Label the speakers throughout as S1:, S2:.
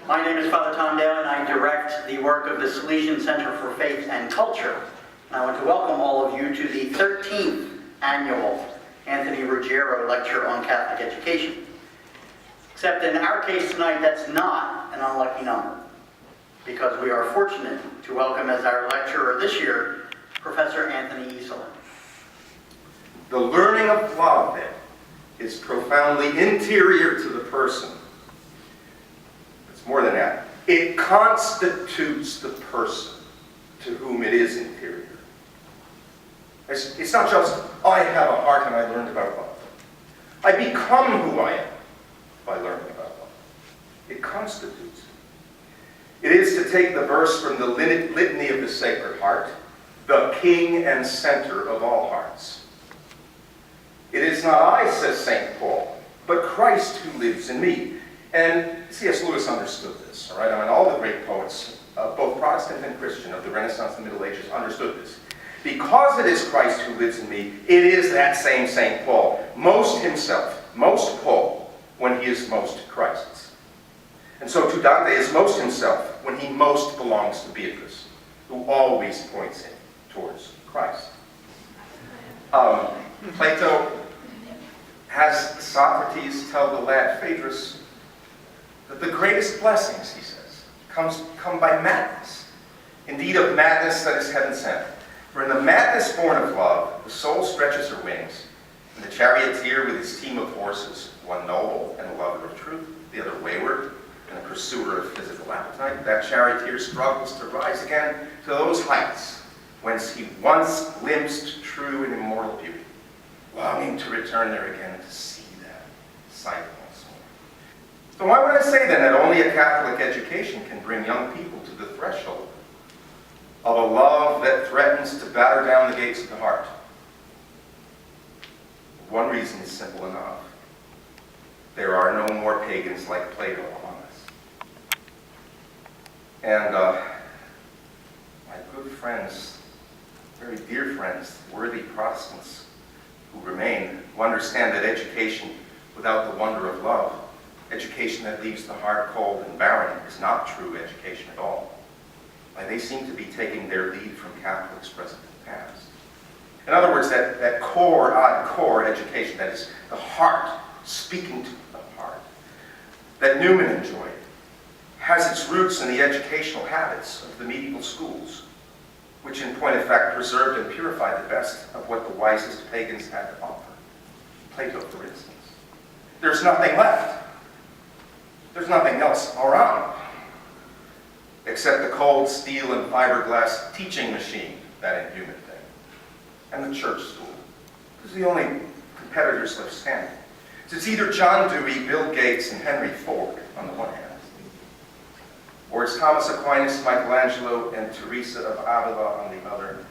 S1: My name is Father Tom Dale, and I direct the work of the Salesian Center for Faith and Culture. And I want to welcome all of you to the 13th annual Anthony Ruggiero Lecture on Catholic Education. Except in our case tonight, that's not an unlucky number, because we are fortunate to welcome as our lecturer this year, Professor Anthony Esolen.
S2: The learning of love, then, is profoundly interior to the person. It's more than that. It constitutes the person to whom it is inferior. It's not just, I have a heart and I learned about love. I become who I am by learning about love. It constitutes it. It is to take the verse from the litany of the Sacred Heart, the King and center of all hearts. It is not I, says St. Paul, but Christ who lives in me. And C.S. Lewis understood this, all right? I mean, all the great poets, both Protestant and Christian, of the Renaissance and Middle Ages, understood this. Because it is Christ who lives in me, it is that same St. Paul, most himself, most Paul, when he is most Christ's. And so to Dante is most himself when he most belongs to Beatrice, who always points him towards Christ. Plato has Socrates tell the lad Phaedrus that the greatest blessings, he says, come by madness. Indeed, of madness that is heaven sent. For in the madness born of love, the soul stretches her wings, and the charioteer with his team of horses, one noble and a lover of truth, the other wayward and a pursuer of physical appetite, that charioteer struggles to rise again to those heights whence he once glimpsed true and immortal beauty, longing to return there again to see that sight once more. So why would I say then that only a Catholic education can bring young people to the threshold of a love that threatens to batter down the gates of the heart? One reason is simple enough. There are no more pagans like Plato among us. And my good friends, very dear friends, worthy Protestants who remain, who understand that education without the wonder of love, education that leaves the heart cold and barren, is not true education at all. And they seem to be taking their lead from Catholics present and past. In other words, that core, ad core education, that is the heart, speaking to the heart, that Newman enjoyed, has its roots in the educational habits of the medieval schools, which in point of fact preserved and purified the best of what the wisest pagans had to offer. Plato, for instance. There's nothing left. There's nothing else around, except the cold steel and fiberglass teaching machine, that inhuman thing, and the church school. Those are the only competitors left standing. So it's either John Dewey, Bill Gates, and Henry Ford on the one hand, or it's Thomas Aquinas, Michelangelo, and Teresa of Avila on the other.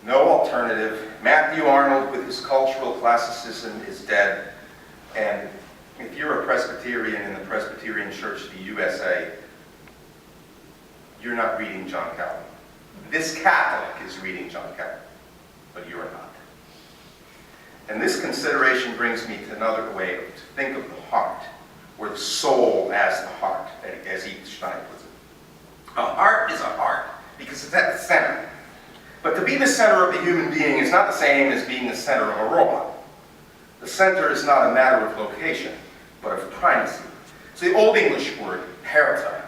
S2: No alternative. Matthew Arnold with his cultural classicism is dead. And if you're a Presbyterian in the Presbyterian Church of the USA, you're not reading John Calvin. This Catholic is reading John Calvin, but you're not. And this consideration brings me to another way to think of the heart, or the soul as the heart, as Edith Stein puts it. A heart is a heart because it's at the center. But to be the center of the human being is not the same as being the center of a robot. The center is not a matter of location, but of primacy. So the Old English word, herita,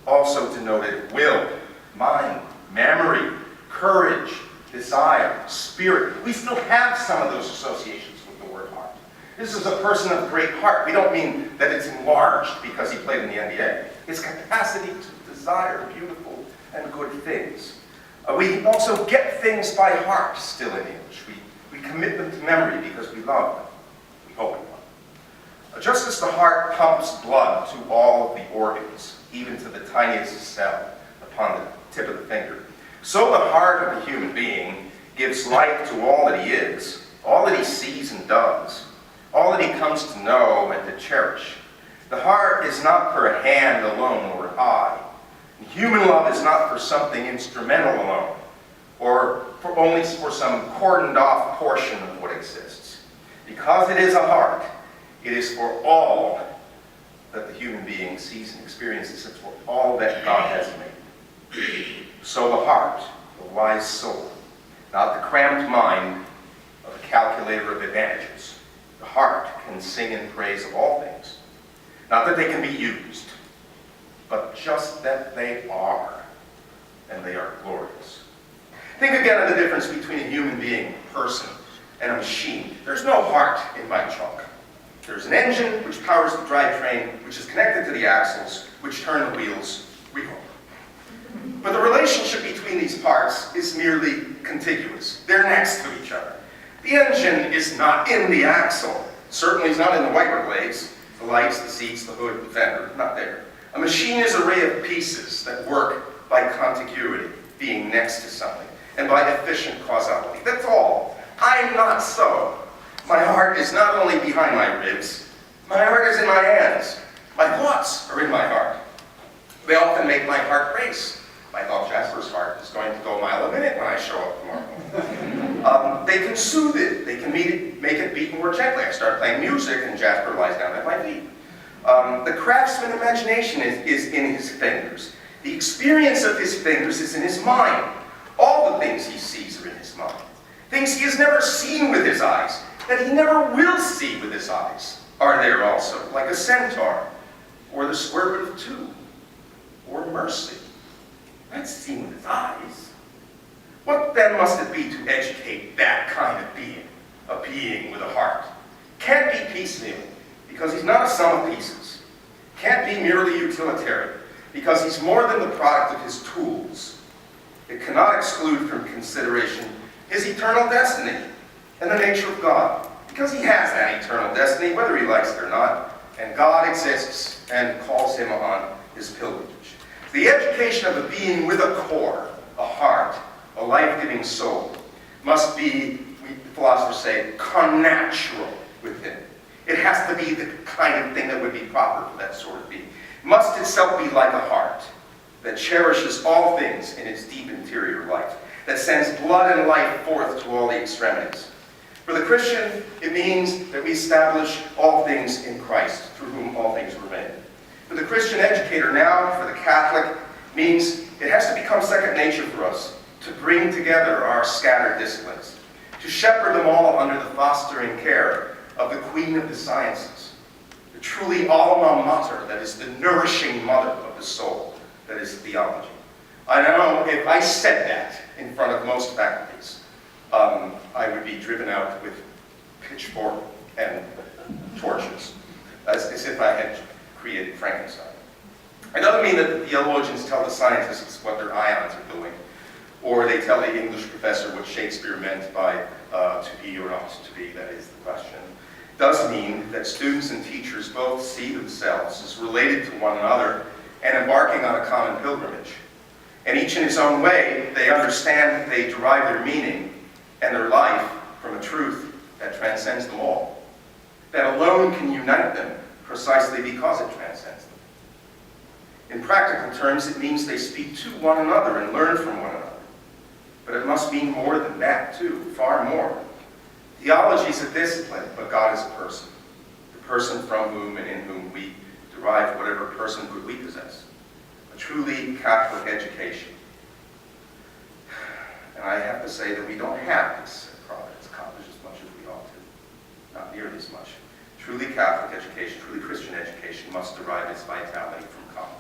S2: also denoted will, mind, memory, courage, desire, spirit. We still have some of those associations with the word heart. This is a person of great heart. We don't mean that it's enlarged because he played in the NBA. His capacity to desire beautiful and good things. We also get things by heart still in English. We commit them to memory because we love them. We hope we love them. Just as the heart pumps blood to all of the organs, even to the tiniest cell upon the tip of the finger, so the heart of the human being gives life to all that he is, all that he sees and does, all that he comes to know and to cherish. The heart is not for a hand alone or eye. And human love is not for something instrumental alone, or only for some cordoned off portion of what exists. Because it is a heart, it is for all that the human being sees and experiences for all that God has made. So the heart, the wise soul, not the cramped mind of a calculator of advantages. The heart can sing in praise of all things. Not that they can be used, but just that they are, and they are glorious. Think again of the difference between a human being, a person, and a machine. There's no heart in my trunk. There's an engine which powers the drivetrain, which is connected to the axles, which turn the wheels. We go. But the relationship between these parts is merely contiguous. They're next to each other. The engine is not in the axle. Certainly is not in the wiper blades, the lights, the seats, the hood, the fender, not there. A machine is an array of pieces that work by contiguity, being next to something, and by efficient causality. That's all. I'm not so. My heart is not only behind my ribs, my heart is in my hands. My thoughts are in my heart. They often make my heart race. My thought Jasper's heart is going to go a mile a minute when I show up tomorrow. They can soothe it. They can make it beat more gently. I start playing music and Jasper lies down at my feet. The craftsman imagination is in his fingers. The experience of his fingers is in his mind. All the things he sees are in his mind. Things he has never seen with his eyes, that he never will see with his eyes, are there also, like a centaur, or the square root of 2, or mercy. That's seen with his eyes. What then must it be to educate that kind of being, a being with a heart? Can't be piecemeal, because he's not a sum of pieces. Can't be merely utilitarian, because he's more than the product of his tools. It cannot exclude from consideration his eternal destiny and the nature of God, because he has that eternal destiny, whether he likes it or not, and God exists and calls him on his pilgrimage. The education of a being with a core, a heart, a life-giving soul, must be, philosophers say, connatural within. It has to be the kind of thing that would be proper for that sort of being. It must itself be like a heart that cherishes all things in its deep interior life, that sends blood and life forth to all the extremities. For the Christian, it means that we establish all things in Christ, through whom all things were made. For the Christian educator now, for the Catholic, means it has to become second nature for us to bring together our scattered disciplines, to shepherd them all under the fostering care of the Queen of the Sciences, the truly alma mater, that is the nourishing mother of the soul, that is theology. I know if I said that in front of most faculties, I would be driven out with pitchfork and torches, as if I had created Frankenstein. It doesn't mean that the theologians tell the scientists what their ions are doing, or they tell the English professor what Shakespeare meant by to be or not to be, that is the question. It does mean that students and teachers both see themselves as related to one another and embarking on a common pilgrimage. And each in his own way, they understand that they derive their meaning and their life from a truth that transcends them all, that alone can unite them precisely because it transcends them. In practical terms, it means they speak to one another and learn from one another. But it must mean more than that, too, far more. Theology is a discipline, but God is a person. The person from whom and in whom we derive whatever personhood we possess. A truly Catholic education. And I have to say that we don't have this at Providence College as much as we ought to. Not nearly as much. Truly Catholic education, truly Christian education must derive its vitality from common